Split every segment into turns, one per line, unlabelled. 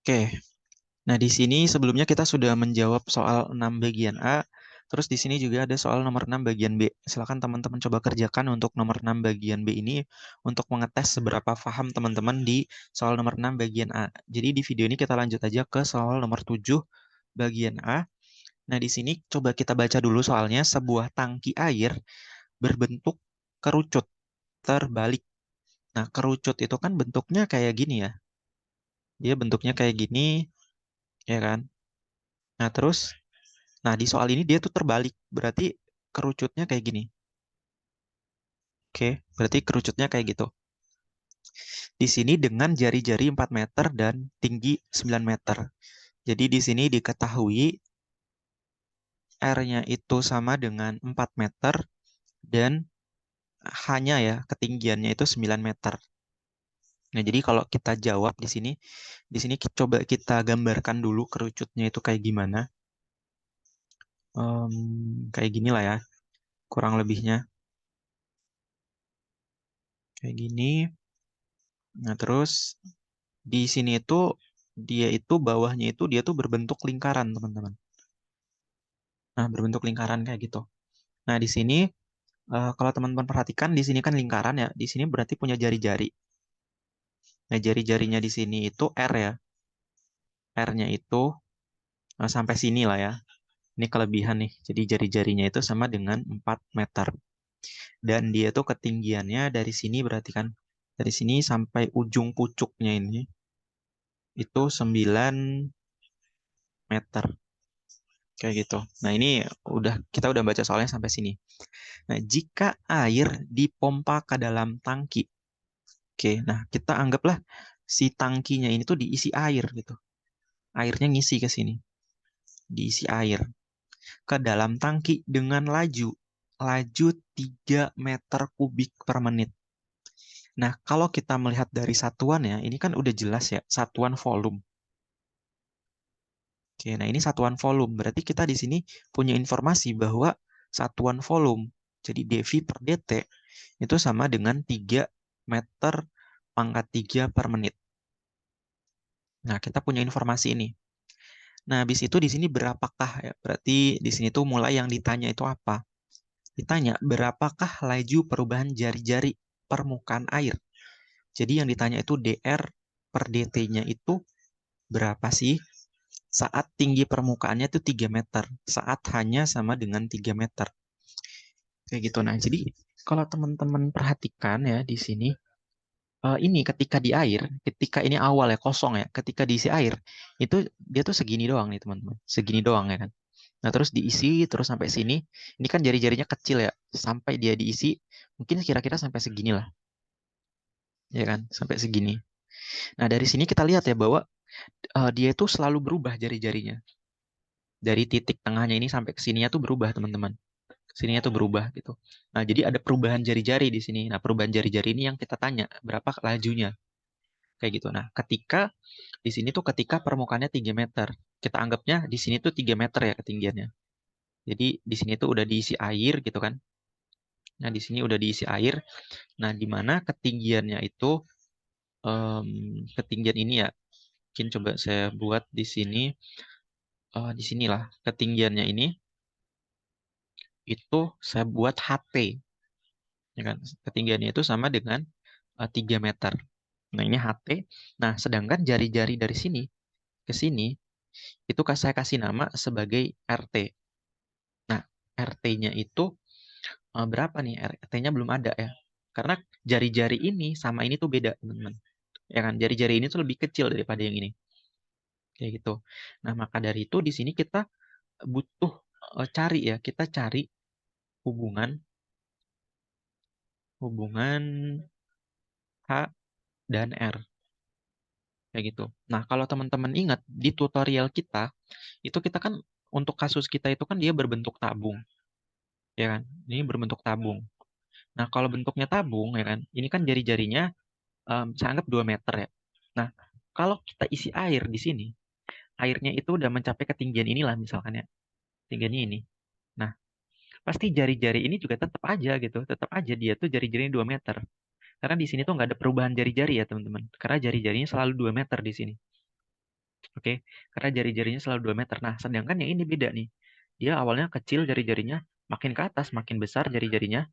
Oke, nah di sini sebelumnya kita sudah menjawab soal 6 bagian A, terus di sini juga ada soal nomor 6 bagian B. Silakan teman-teman coba kerjakan untuk nomor 6 bagian B ini untuk mengetes seberapa paham teman-teman di soal nomor 6 bagian A. Jadi di video ini kita lanjut aja ke soal nomor 7 bagian A. Nah, di sini coba kita baca dulu soalnya sebuah tangki air berbentuk kerucut terbalik. Nah, kerucut itu kan bentuknya kayak gini ya. Dia bentuknya kayak gini, ya kan? Nah, terus, nah di soal ini dia tuh terbalik. Berarti kerucutnya kayak gini. Oke, berarti kerucutnya kayak gitu. Di sini dengan jari-jari 4 meter dan tinggi 9 meter. Jadi di sini diketahui R-nya itu sama dengan 4 meter dan hanya ya ketinggiannya itu 9 meter. Nah, jadi kalau kita jawab di sini coba kita gambarkan dulu kerucutnya itu kayak gimana. Kayak gini lah ya, kurang lebihnya. Kayak gini. Nah, terus di sini itu dia itu bawahnya itu dia tuh berbentuk lingkaran, teman-teman. Nah, berbentuk lingkaran kayak gitu. Nah, di sini kalau teman-teman perhatikan di sini kan lingkaran ya. Di sini berarti punya jari-jari. Nah, jari-jarinya di sini itu R ya. R-nya itu sampai sini lah ya. Ini kelebihan nih. Jadi jari-jarinya itu sama dengan 4 meter. Dan dia tuh ketinggiannya dari sini berarti kan. Dari sini sampai ujung pucuknya ini itu 9 meter. Kayak gitu. Nah, ini kita udah baca soalnya sampai sini. Nah, jika air dipompa ke dalam tangki. Oke, nah kita anggaplah si tangkinya ini tuh diisi air gitu. Airnya ngisi ke sini. Diisi air ke dalam tangki dengan laju 3 meter kubik per menit. Nah, kalau kita melihat dari satuan ya, ini kan udah jelas ya, satuan volume. Oke, nah ini satuan volume. Berarti kita di sini punya informasi bahwa satuan volume, jadi dV per dt, itu sama dengan 3 meter pangkat 3 per menit. Nah, kita punya informasi ini. Nah, habis itu di sini berapakah ya? Berarti di sini tuh mulai yang ditanya itu apa? Ditanya berapakah laju perubahan jari-jari permukaan air. Jadi yang ditanya itu dr per dt-nya itu berapa sih? Saat tinggi permukaannya itu 3 meter. Saat hanya sama dengan 3 meter. Kayak gitu. Nah, jadi kalau teman-teman perhatikan ya di sini, ini ketika di air, ketika ini awal ya kosong ya, ketika diisi air, itu dia tuh segini doang nih teman-teman. Segini doang ya kan. Nah, terus diisi terus sampai sini. Ini kan jari-jarinya kecil ya. Sampai dia diisi, mungkin kira-kira sampai segini lah. Ya kan, sampai segini. Nah, dari sini kita lihat ya bahwa dia itu selalu berubah jari-jarinya. Dari titik tengahnya ini sampai ke sininya tuh berubah, teman-teman. Sininya tuh berubah gitu. Nah, jadi ada perubahan jari-jari di sini. Nah, perubahan jari-jari ini yang kita tanya, berapa lajunya? Kayak gitu. Nah, di sini tuh ketika permukaannya 3 meter. Kita anggapnya di sini tuh 3 meter ya ketinggiannya. Jadi di sini tuh udah diisi air gitu kan. Nah, di sini udah diisi air. Nah, di mana ketinggiannya itu ketinggian ini ya. Mungkin coba saya buat di sini. Di sinilah ketinggiannya ini itu saya buat HT. Ya kan? Ketinggiannya itu sama dengan 3 meter. Nah, ini HT. Nah, sedangkan jari-jari dari sini ke sini itu saya kasih nama sebagai RT. Nah, RT-nya itu berapa nih? RT-nya belum ada ya. Karena jari-jari ini sama ini tuh beda, teman-teman. Ya kan, jari-jari ini tuh lebih kecil daripada yang ini. Kayak gitu. Nah, maka dari itu di sini kita butuh cari ya, kita cari hubungan hubungan H dan R. Kayak gitu. Nah, kalau teman-teman ingat di tutorial kita, itu kita kan untuk kasus kita itu kan dia berbentuk tabung, ya kan? Ini berbentuk tabung. Nah, kalau bentuknya tabung, ya kan? Ini kan jari-jarinya saya anggap 2 meter ya. Nah, kalau kita isi air di sini, airnya itu udah mencapai ketinggian inilah misalkan ya. Tinggiannya ini. Nah, pasti jari-jari ini juga tetap aja gitu. Tetap aja dia tuh jari-jarinya 2 meter. Karena di sini tuh nggak ada perubahan jari-jari ya, teman-teman. Karena jari-jarinya selalu 2 meter di sini. Oke, karena jari-jarinya selalu 2 meter. Nah, sedangkan yang ini beda nih. Dia awalnya kecil jari-jarinya, makin ke atas makin besar jari-jarinya,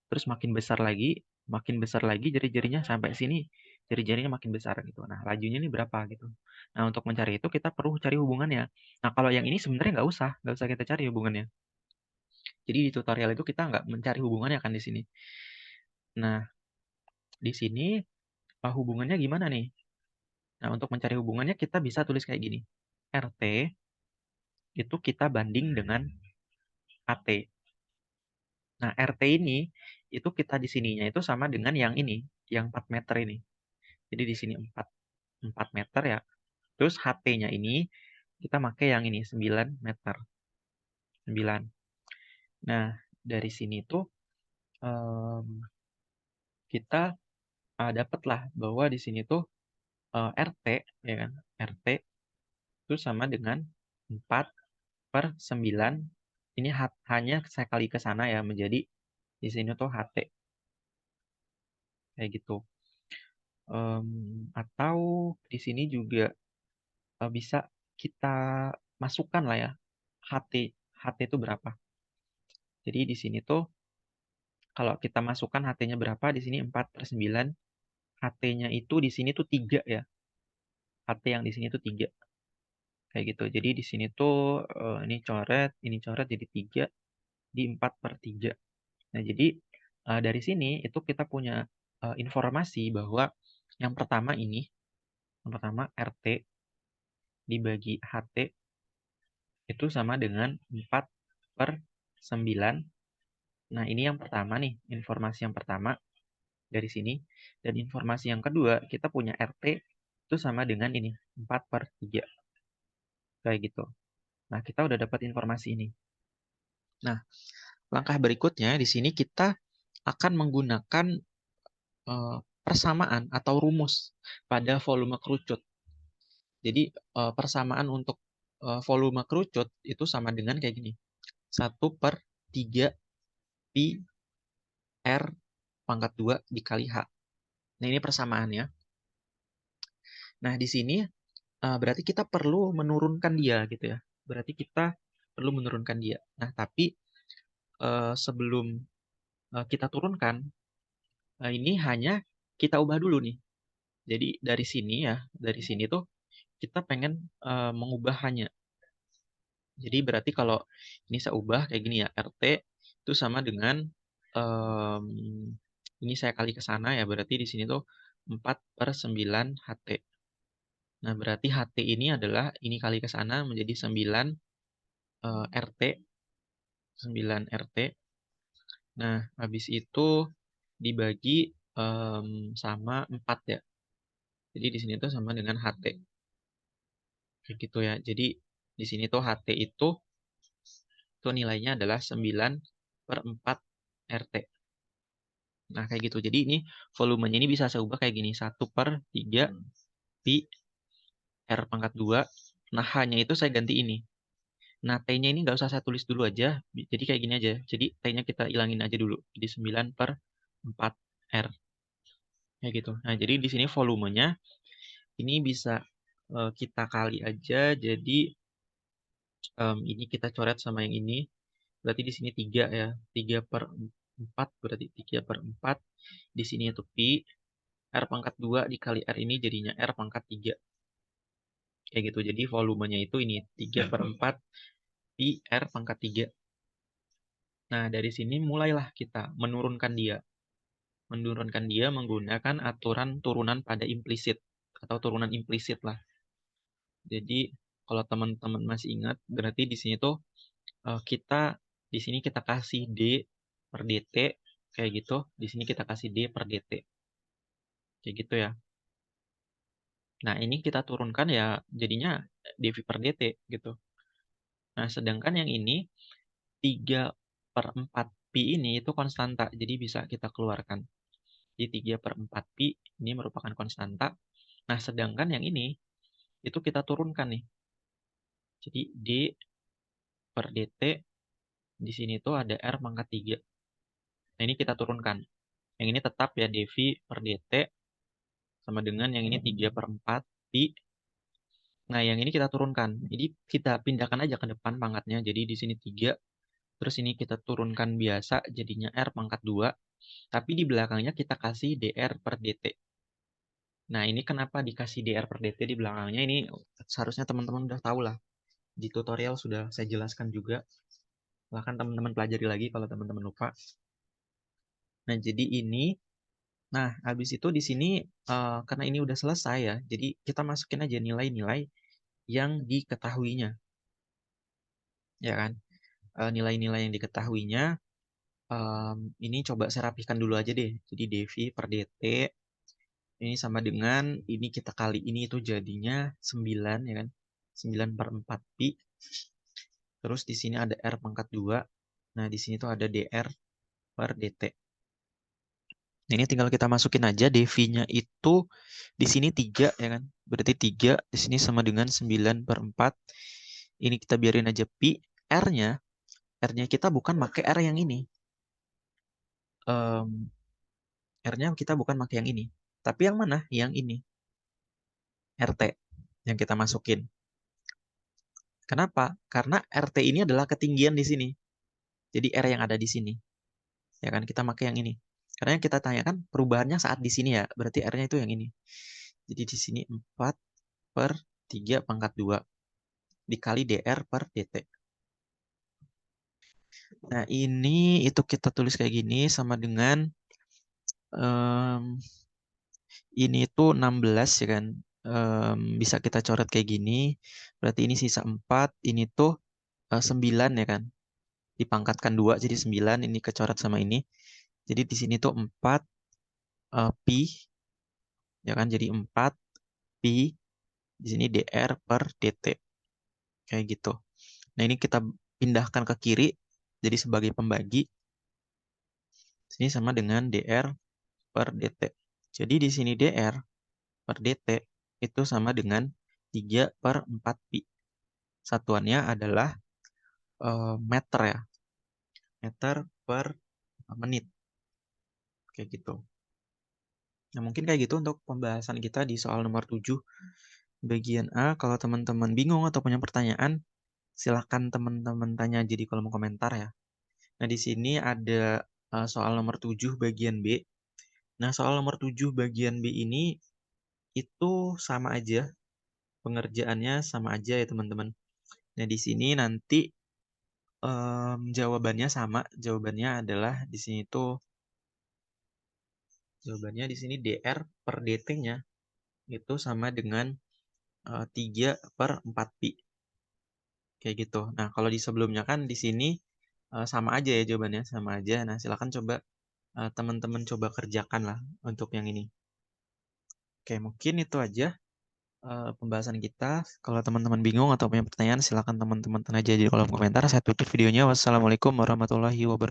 terus makin besar lagi jari-jarinya sampai sini jari-jarinya makin besar gitu. Nah, lajunya ini berapa gitu. Nah, untuk mencari itu kita perlu cari hubungannya. Nah, kalau yang ini sebenarnya nggak usah kita cari hubungannya. Jadi di tutorial itu kita nggak mencari hubungannya kan di sini. Nah, di sini hubungannya gimana nih? Nah, untuk mencari hubungannya kita bisa tulis kayak gini. RT itu kita banding dengan AT. Nah, RT ini itu kita di sininya itu sama dengan yang ini, yang 4 meter ini. Jadi di sini 4 meter ya. Terus HT-nya ini kita pakai yang ini 9 meter. 9. Nah, dari sini tuh kita dapatlah bahwa di sini tuh RT ya kan. RT itu sama dengan 4/9. Ini hanya saya kali ke sana ya menjadi di sini tuh HT. Kayak gitu. Atau di sini juga bisa kita masukkan lah ya HT itu berapa. Jadi di sini tuh kalau kita masukkan HT-nya berapa di sini 4/9, HT-nya itu di sini tuh 3 ya. HT yang di sini tuh 3. Kayak gitu. Jadi di sini tuh ini coret jadi 3 di 4/3. Nah, jadi dari sini itu kita punya informasi bahwa yang pertama RT dibagi HT itu sama dengan 4/9. Nah, ini yang pertama nih, informasi yang pertama dari sini. Dan informasi yang kedua, kita punya RT itu sama dengan ini, 4/3. Kayak gitu. Nah, kita udah dapat informasi ini. Nah, langkah berikutnya di sini kita akan menggunakan persamaan atau rumus pada volume kerucut. Jadi, persamaan untuk volume kerucut itu sama dengan kayak gini. 1/3 pi R pangkat 2 dikali H. Nah, ini persamaannya. Nah, di sini berarti kita perlu menurunkan dia gitu ya. Berarti kita perlu menurunkan dia. Nah, tapi sebelum kita turunkan, ini hanya kita ubah dulu nih. Jadi dari sini tuh kita pengen mengubah hanya. Jadi berarti kalau ini saya ubah kayak gini ya, RT itu sama dengan ini saya kali ke sana ya, berarti di sini tuh 4/9 HT. Nah, berarti HT ini adalah ini kali ke sana menjadi 9 RT. 9 RT. Nah, habis itu dibagi sama 4 ya. Jadi di sini tuh sama dengan HT. Kayak gitu ya. Jadi di sini tuh HT itu nilainya adalah 9/4 RT. Nah, kayak gitu. Jadi ini volumenya ini bisa saya ubah kayak gini. 1/3 pi R pangkat 2. Nah, H-nya itu saya ganti ini. Nah, T-nya ini nggak usah saya tulis dulu aja. Jadi kayak gini aja. Jadi T-nya kita hilangin aja dulu. Jadi 9/4 R. Kayak gitu. Nah, jadi di sini volumenya ini bisa kita kali aja. Jadi ini kita coret sama yang ini. Berarti di sini 3 ya. 3/4 berarti 3/4. Di sini itu pi. R pangkat 2 dikali R ini jadinya R pangkat 3. Kayak gitu. Jadi volumenya itu ini 3/4 pi R pangkat 3. Nah, dari sini mulailah kita menurunkan dia. Menurunkan dia menggunakan aturan turunan pada implisit. Atau turunan implisit lah. Jadi, kalau teman-teman masih ingat, berarti di sini tuh di sini kita kasih D per DT. Kayak gitu. Di sini kita kasih D per DT. Kayak gitu ya. Nah, ini kita turunkan ya jadinya dV per DT gitu. Nah, sedangkan yang ini 3/4 pi ini itu konstanta, jadi bisa kita keluarkan. Jadi 3/4 pi ini merupakan konstanta. Nah, sedangkan yang ini itu kita turunkan nih. Jadi D per DT di sini tuh ada R pangkat 3. Nah, ini kita turunkan. Yang ini tetap ya dV per DT sama dengan yang ini 3/4 pi. Nah, yang ini kita turunkan. Jadi kita pindahkan aja ke depan pangkatnya. Jadi di sini 3, terus ini kita turunkan biasa, jadinya R pangkat 2. Tapi di belakangnya kita kasih DR per DT. Nah, ini kenapa dikasih DR per DT di belakangnya? Ini seharusnya teman-teman udah tahu lah. Di tutorial sudah saya jelaskan juga. Silahkan teman-teman pelajari lagi kalau teman-teman lupa. Nah, jadi ini. Nah, habis itu di sini, karena ini udah selesai ya, jadi kita masukin aja nilai-nilai yang diketahuinya. Ya kan? Nilai-nilai yang diketahuinya, ini coba saya rapihkan dulu aja deh. Jadi dV per dt, ini sama dengan, ini kita kali ini itu jadinya 9, ya kan? 9 per 4 pi. Terus di sini ada R pangkat 2. Nah, di sini tuh ada dr per dt. Nah, ini tinggal kita masukin aja dV-nya itu di sini 3, ya kan? Berarti 3 di sini sama dengan 9 per 4. Ini kita biarin aja pi. R-nya kita bukan pakai R yang ini. R-nya kita bukan pakai yang ini. Tapi yang mana? Yang ini. RT yang kita masukin. Kenapa? Karena RT ini adalah ketinggian di sini. Jadi R yang ada di sini. Ya kan? Kita pakai yang ini. Karena yang kita tanyakan perubahannya saat di sini ya. Berarti R-nya itu yang ini. Jadi di sini 4 per 3 pangkat 2 dikali dr per dt. Nah, ini itu kita tulis kayak gini sama dengan ini itu 16, ya kan. Bisa kita coret kayak gini. Berarti ini sisa 4, ini tuh 9, ya kan. Dipangkatkan 2 jadi 9, ini kecoret sama ini. Jadi di sini tuh 4 pi, ya kan. Jadi 4 pi di sini dr per dt. Kayak gitu. Nah, ini kita pindahkan ke kiri jadi sebagai pembagi. Sini sama dengan dr per dt. Jadi di sini dr per dt itu sama dengan 3 per 4 pi. Satuannya adalah meter ya. Meter per menit. Kayak gitu. Nah, mungkin kayak gitu untuk pembahasan kita di soal nomor 7 bagian A. Kalau teman-teman bingung atau punya pertanyaan, silahkan teman-teman tanya aja di kolom komentar ya. Nah, di sini ada soal nomor 7 bagian B. Nah, soal nomor 7 bagian B ini itu sama aja. Pengerjaannya sama aja ya, teman-teman. Nah, di sini nanti jawabannya sama. Jawabannya adalah di sini tuh jawabannya di sini dr per dt-nya itu sama dengan 3 per 4 pi. Kayak gitu. Nah, kalau di sebelumnya kan di sini sama aja ya jawabannya, sama aja. Nah, silakan coba teman-teman coba kerjakan lah untuk yang ini. Oke, mungkin itu aja pembahasan kita. Kalau teman-teman bingung atau punya pertanyaan, silakan teman-teman tanya aja di kolom komentar. Saya tutup videonya. Wassalamualaikum warahmatullahi wabarakatuh.